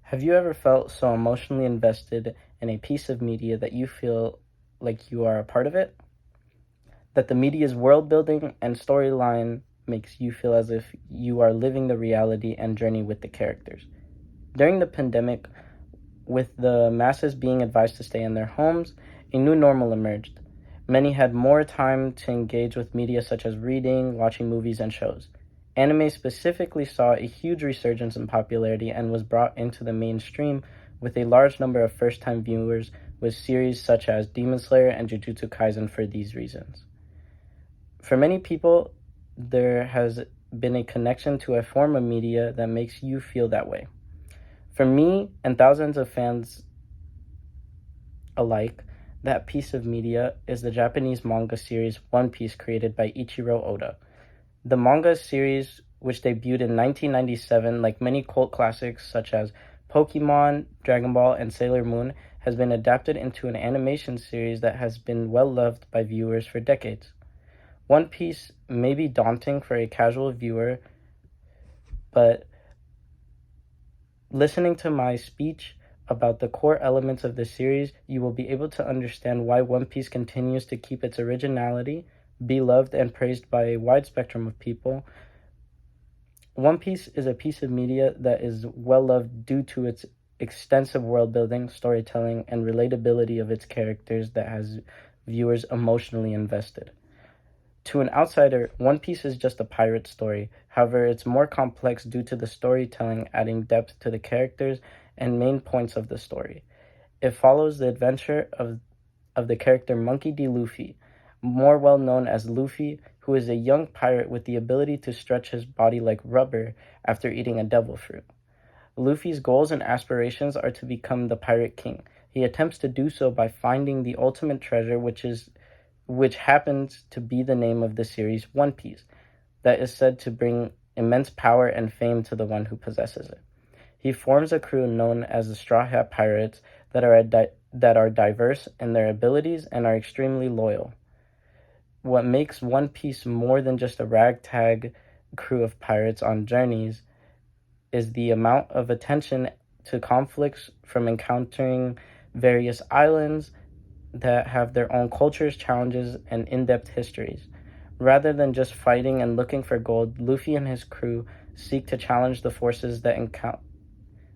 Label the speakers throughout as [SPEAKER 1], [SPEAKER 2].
[SPEAKER 1] Have you ever felt so emotionally invested in a piece of media that you feel like you are a part of it? That the media's world building and storyline makes you feel as if you are living the reality and journey with the characters. During the pandemic, with the masses being advised to stay in their homes, a new normal emerged. Many had more time to engage with media such as reading, watching movies, and shows. Anime specifically saw a huge resurgence in popularity and was brought into the mainstream with a large number of first time viewers with series such as Demon Slayer and Jujutsu Kaisen for these reasons. For many people, there has been a connection to a form of media that makes you feel that way. For me and thousands of fans alike, that piece of media is the Japanese manga series One Piece created by Ichiro Oda. The manga series, which debuted in 1997, like many cult classics such as Pokemon, Dragon Ball, and Sailor Moon, has been adapted into an animation series that has been well loved by viewers for decades. One Piece may be daunting for a casual viewer, but listening to my speech about the core elements of the series, you will be able to understand why One Piece continues to keep its originality, be loved and praised by a wide spectrum of people. One Piece is a piece of media that is well loved due to its extensive world building, storytelling, and relatability of its characters that has viewers emotionally invested. To an outsider, One Piece is just a pirate story. However, it's more complex due to the storytelling adding depth to the characters and main points of the story. It follows the adventure of the character Monkey D. Luffy, more well known as Luffy, who is a young pirate with the ability to stretch his body like rubber after eating a devil fruit. Luffy's goals and aspirations are to become the Pirate King. He attempts to do so by finding the ultimate treasure, which happens to be the name of the series One Piece, that is said to bring immense power and fame to the one who possesses it. He forms a crew known as the Straw Hat Pirates that are diverse in their abilities and are extremely loyal. What makes One Piece more than just a ragtag crew of pirates on journeys is the amount of attention to conflicts from encountering various islands that have their own cultures, challenges, and in-depth histories. Rather than just fighting and looking for gold, Luffy and his crew seek to challenge the forces that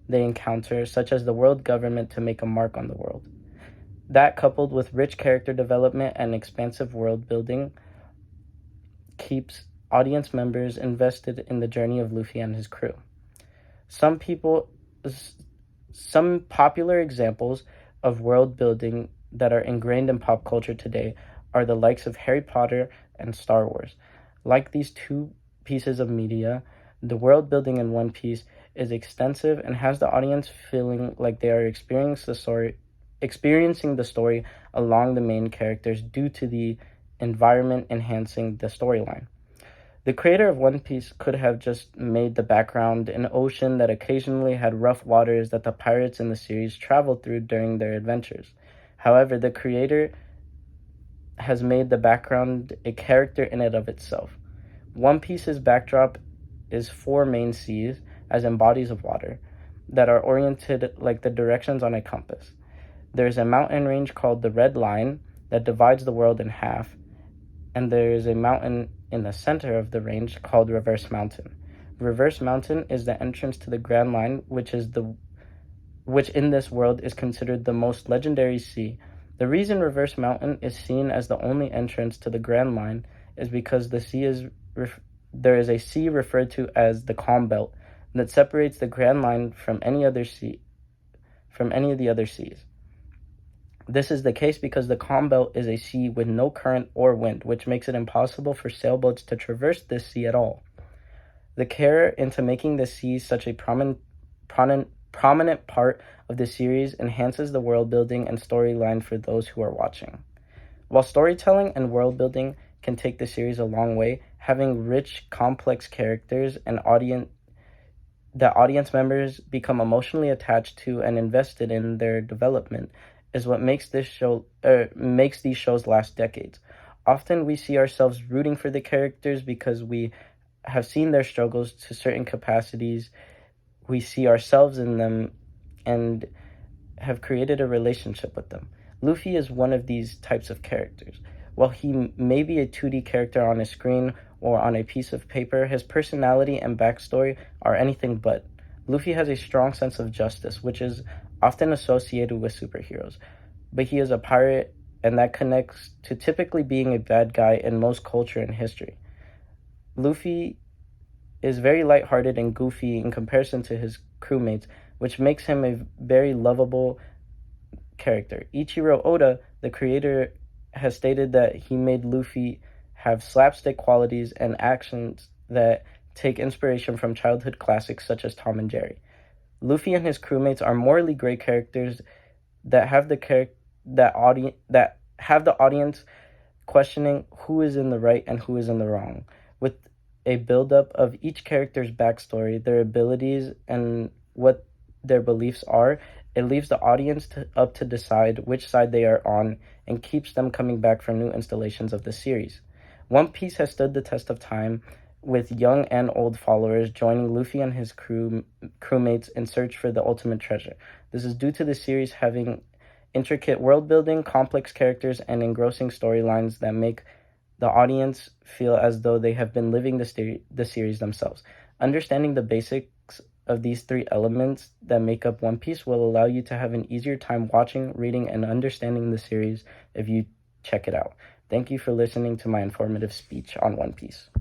[SPEAKER 1] they encounter, such as the world government, to make a mark on the world. That, coupled with rich character development and expansive world building, keeps audience members invested in the journey of Luffy and his crew. Some popular examples of world building that are ingrained in pop culture today are the likes of Harry Potter and Star Wars. Like these two pieces of media, the world building in One Piece is extensive and has the audience feeling like they are experiencing the story along the main characters due to the environment enhancing the storyline. The creator of One Piece could have just made the background an ocean that occasionally had rough waters that the pirates in the series traveled through during their adventures. However, the creator has made the background a character in and of itself. One Piece's backdrop is four main seas, as in bodies of water, that are oriented like the directions on a compass. There is a mountain range called the Red Line that divides the world in half, and there is a mountain in the center of the range called Reverse Mountain. Reverse Mountain is the entrance to the Grand Line, which in this world is considered the most legendary sea. The reason Reverse Mountain is seen as the only entrance to the Grand Line is because there is a sea referred to as the Calm Belt that separates the Grand Line from any of the other seas. This is the case because the Calm Belt is a sea with no current or wind, which makes it impossible for sailboats to traverse this sea at all. The care into making the sea such a prominent part of the series enhances the world building and storyline for those who are watching. While storytelling and world building can take the series a long way, having rich, complex characters and audience members become emotionally attached to and invested in their development is what makes these shows last decades. Often we see ourselves rooting for the characters because we have seen their struggles to certain capacities. We see ourselves in them and have created a relationship with them. Luffy is one of these types of characters. While he may be a 2D character on a screen or on a piece of paper, his personality and backstory are anything but. Luffy has a strong sense of justice, which is often associated with superheroes, but he is a pirate, and that connects to typically being a bad guy in most culture and history. Luffy is very lighthearted and goofy in comparison to his crewmates, which makes him a very lovable character. Ichiro Oda, the creator, has stated that he made Luffy have slapstick qualities and actions that take inspiration from childhood classics such as Tom and Jerry. Luffy and his crewmates are morally gray characters that have the audience questioning who is in the right and who is in the wrong, with a buildup of each character's backstory, their abilities, and what their beliefs are. It leaves the audience up to decide which side they are on and keeps them coming back for new installations of the series. One Piece has stood the test of time, with young and old followers joining Luffy and his crewmates in search for the ultimate treasure. This is due to the series having intricate world building, complex characters, and engrossing storylines that make the audience feel as though they have been living the series themselves. Understanding the basics of these three elements that make up One Piece will allow you to have an easier time watching, reading, and understanding the series if you check it out. Thank you for listening to my informative speech on One Piece.